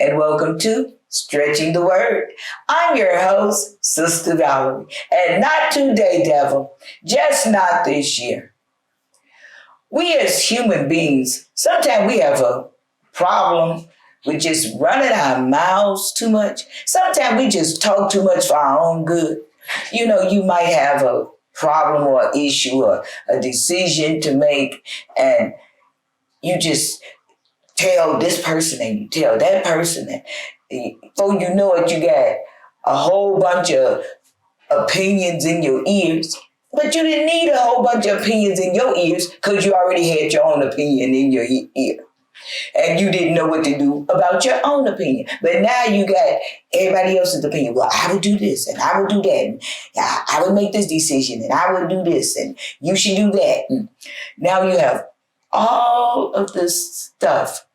and welcome to Stretching the Word. I'm your host, Sister Valerie, and not today, devil, just not this year. We as human beings, sometimes we have a problem with just running our mouths too much. Sometimes we just talk too much for our own good. You know, you might have a problem or issue or a decision to make, and you just tell this person and you tell that person, and before you know it, you got a whole bunch of opinions in your ears. But you didn't need a whole bunch of opinions in your ears because you already had your own opinion in your ear. And you didn't know what to do about your own opinion. But now you got everybody else's opinion. Well, I would do this and I would do that. And I would make this decision and I would do this and you should do that. And now you have all of this stuff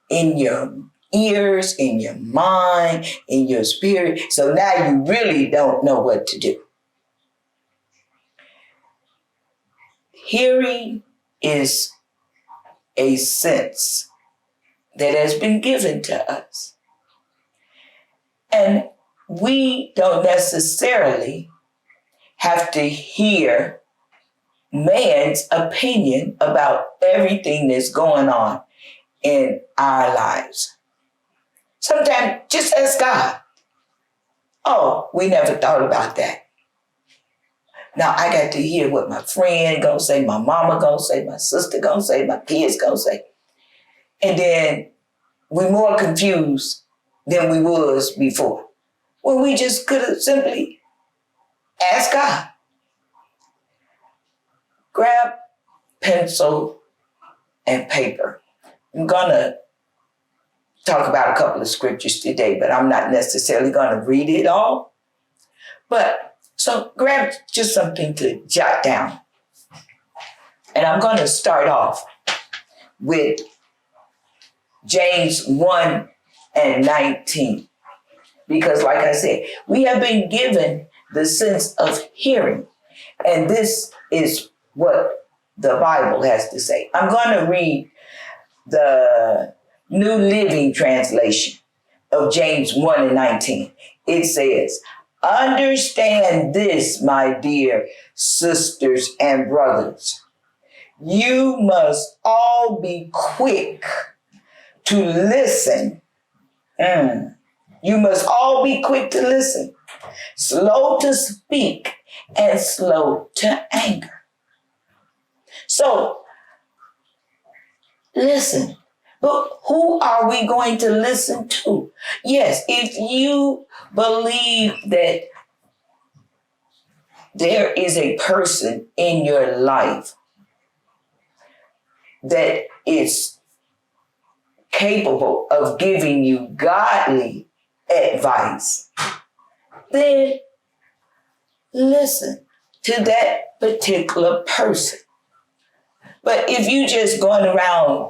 in your ears, in your mind, in your spirit. So now you really don't know what to do. Hearing is a sense that has been given to us. And we don't necessarily have to hear man's opinion about everything that's going on in our lives. Sometimes just ask God. Oh, we never thought about that. Now I got to hear what my friend gonna say, my mama gonna say, my sister gonna say, my kids gonna say. And then we're more confused than we was before. Well, we just could have simply asked God. Grab pencil and paper. I'm gonna talk about a couple of scriptures today, but I'm not necessarily gonna read it all. So grab just something to jot down. And I'm going to start off with James 1:19. Because like I said, we have been given the sense of hearing. And this is what the Bible has to say. I'm going to read the New Living Translation of James 1:19. It says, "Understand this, my dear sisters and brothers. You must all be quick to listen. You must all be quick to listen, slow to speak, and slow to anger." So, listen. But who are we going to listen to? Yes, if you believe that there is a person in your life that is capable of giving you godly advice, then listen to that particular person. But if you just going around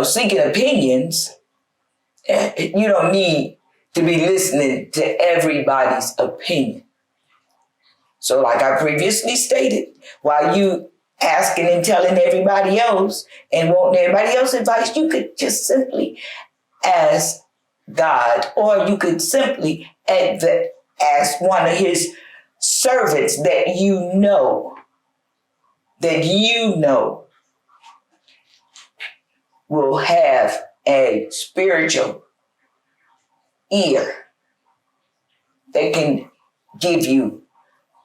seeking opinions, you don't need to be listening to everybody's opinion. So like I previously stated, while you asking and telling everybody else and wanting everybody else's advice, you could just simply ask God, or you could simply ask one of his servants that you know will have a spiritual ear that can give you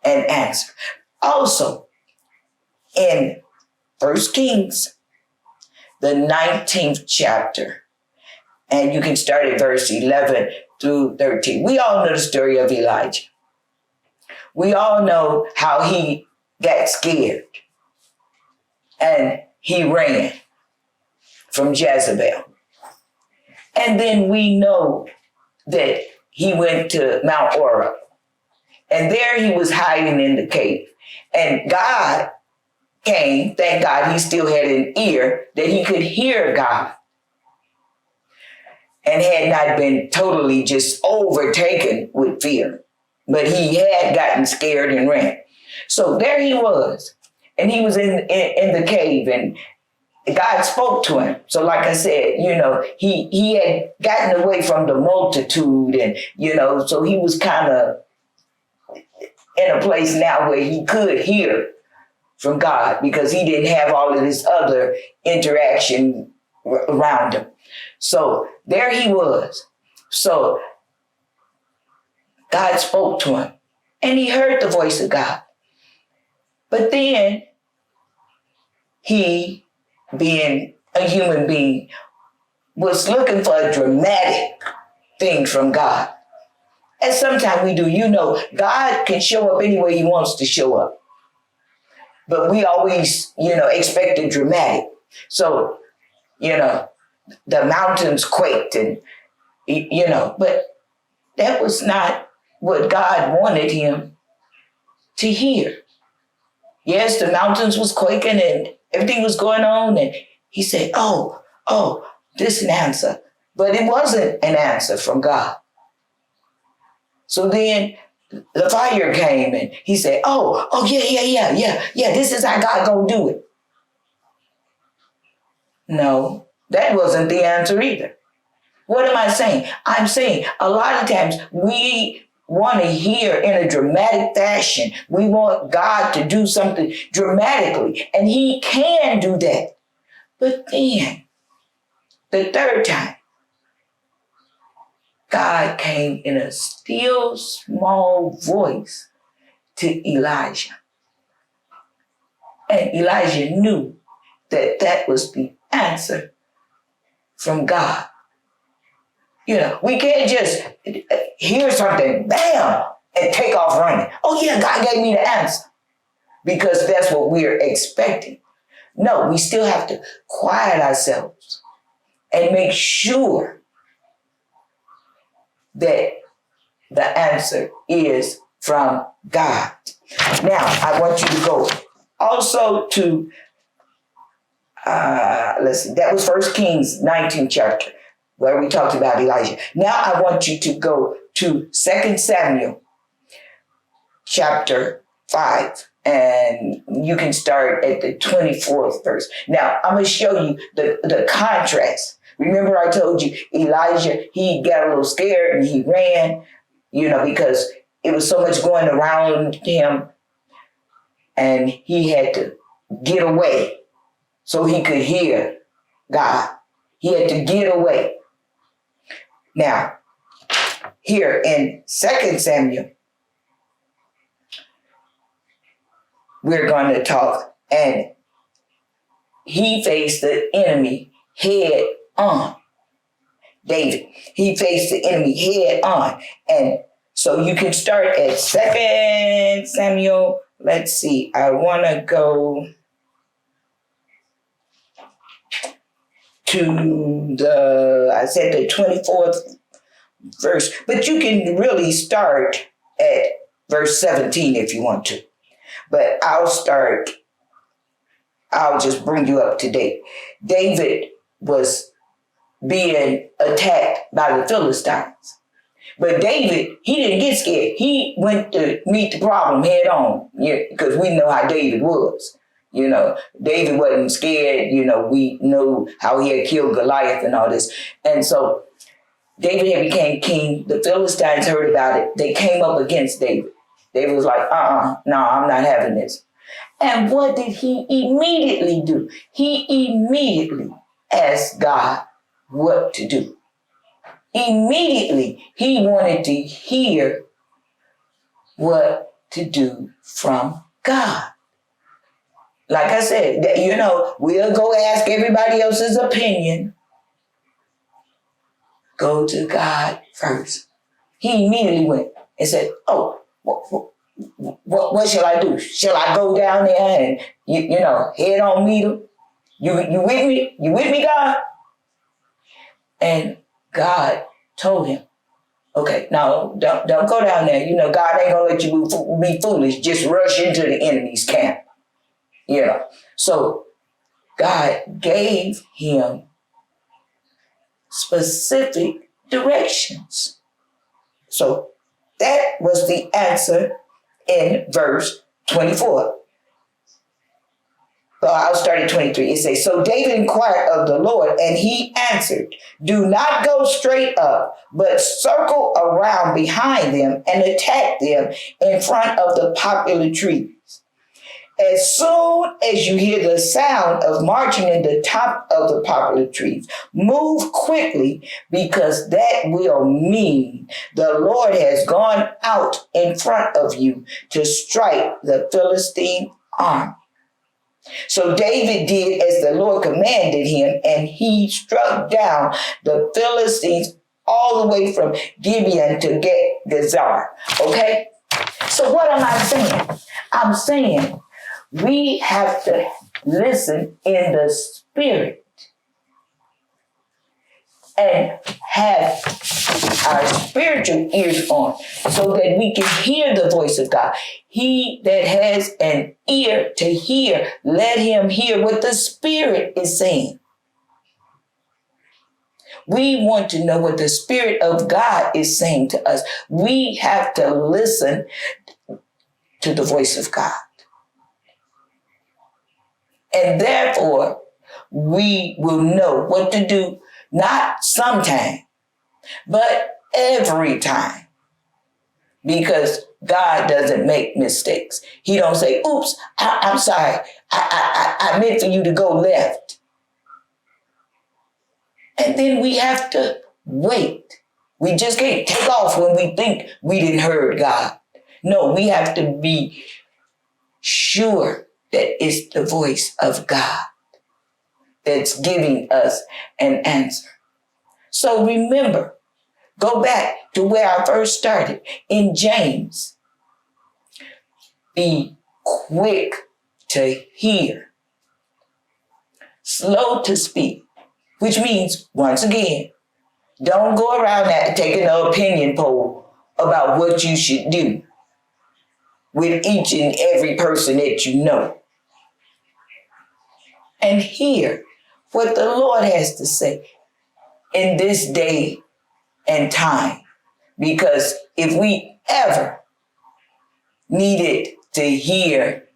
an answer. Also, in 1 Kings, the 19th chapter, and you can start at verse 11 through 13. We all know the story of Elijah. We all know how he got scared and he ran from Jezebel. And then we know that he went to Mount Oreb. And there he was hiding in the cave. And God came. Thank God he still had an ear that he could hear God. And had not been totally just overtaken with fear. But he had gotten scared and ran. So there he was. And he was in the cave. And God spoke to him. So like I said, he had gotten away from the multitude and, so he was kind of in a place now where he could hear from God because he didn't have all of this other interaction around him. So there he was. So God spoke to him and he heard the voice of God. But then he, being a human being, was looking for a dramatic thing from God. And sometimes we do. God can show up any way he wants to show up. But we always, expect it dramatic. So, the mountains quaked and, but that was not what God wanted him to hear. Yes, the mountains was quaking and everything was going on. And he said, oh, this is an answer. But it wasn't an answer from God. So then the fire came and he said, yeah, this is how God gonna do it. No, that wasn't the answer either. What am I saying? I'm saying a lot of times we want to hear in a dramatic fashion. We want God to do something dramatically, and he can do that. But then, the third time, God came in a still small voice to Elijah. And Elijah knew that that was the answer from God. We can't just hear something, bam, and take off running. Oh yeah, God gave me the answer. Because that's what we're expecting. No, we still have to quiet ourselves and make sure that the answer is from God. Now, I want you to go also to, let's see, that was 1 Kings 19 chapter, where we talked about Elijah. Now I want you to go to 2 Samuel chapter 5, and you can start at the 24th verse. Now, I'm going to show you the contrast. Remember I told you Elijah, he got a little scared and he ran, because it was so much going around him and he had to get away so he could hear God. He had to get away. Now, here in 2 Samuel, we're going to talk, and he faced the enemy head on. David, he faced the enemy head on. And so you can start at 2 Samuel. Let's see, I want to go to the 24th verse, but you can really start at verse 17 if you want to. But I'll just bring you up to date. David was being attacked by the Philistines. But David, he didn't get scared. He went to meet the problem head on, because we know how David was. David wasn't scared. We know how he had killed Goliath and all this. And so David had became king. The Philistines heard about it. They came up against David. David was like, no, I'm not having this. And what did he immediately do? He immediately asked God what to do. Immediately, he wanted to hear what to do from God. Like I said, we'll go ask everybody else's opinion. Go to God first. He immediately went and said, what shall I do? Shall I go down there and, head on meet him? You with me? You with me, God? And God told him, okay, no, don't go down there. God ain't gonna let you be foolish. Just rush into the enemy's camp. So God gave him specific directions. So that was the answer in verse 24. Well, I'll start at 23. It says, so David inquired of the Lord, and he answered, do not go straight up, but circle around behind them and attack them in front of the poplar trees. As soon as you hear the sound of marching in the top of the poplar trees, move quickly, because that will mean the Lord has gone out in front of you to strike the Philistine army. So David did as the Lord commanded him, and he struck down the Philistines all the way from Gibeon to Gezer. Okay? So what am I saying? I'm saying we have to listen in the spirit and have our spiritual ears on so that we can hear the voice of God. He that has an ear to hear, let him hear what the Spirit is saying. We want to know what the Spirit of God is saying to us. We have to listen to the voice of God. And therefore, we will know what to do, not sometime, but every time. Because God doesn't make mistakes. He don't say, oops, I'm sorry. I meant for you to go left. And then we have to wait. We just can't take off when we think we didn't heard God. No, we have to be sure that it's the voice of God that's giving us an answer. So remember, go back to where I first started in James. Be quick to hear, slow to speak, which means, once again, don't go around that taking an opinion poll about what you should do with each and every person that you know. And hear what the Lord has to say in this day and time. Because if we ever needed to hear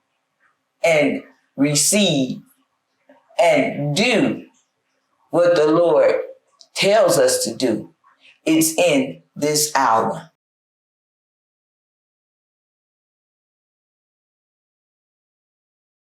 and receive and do what the Lord tells us to do, it's in this hour.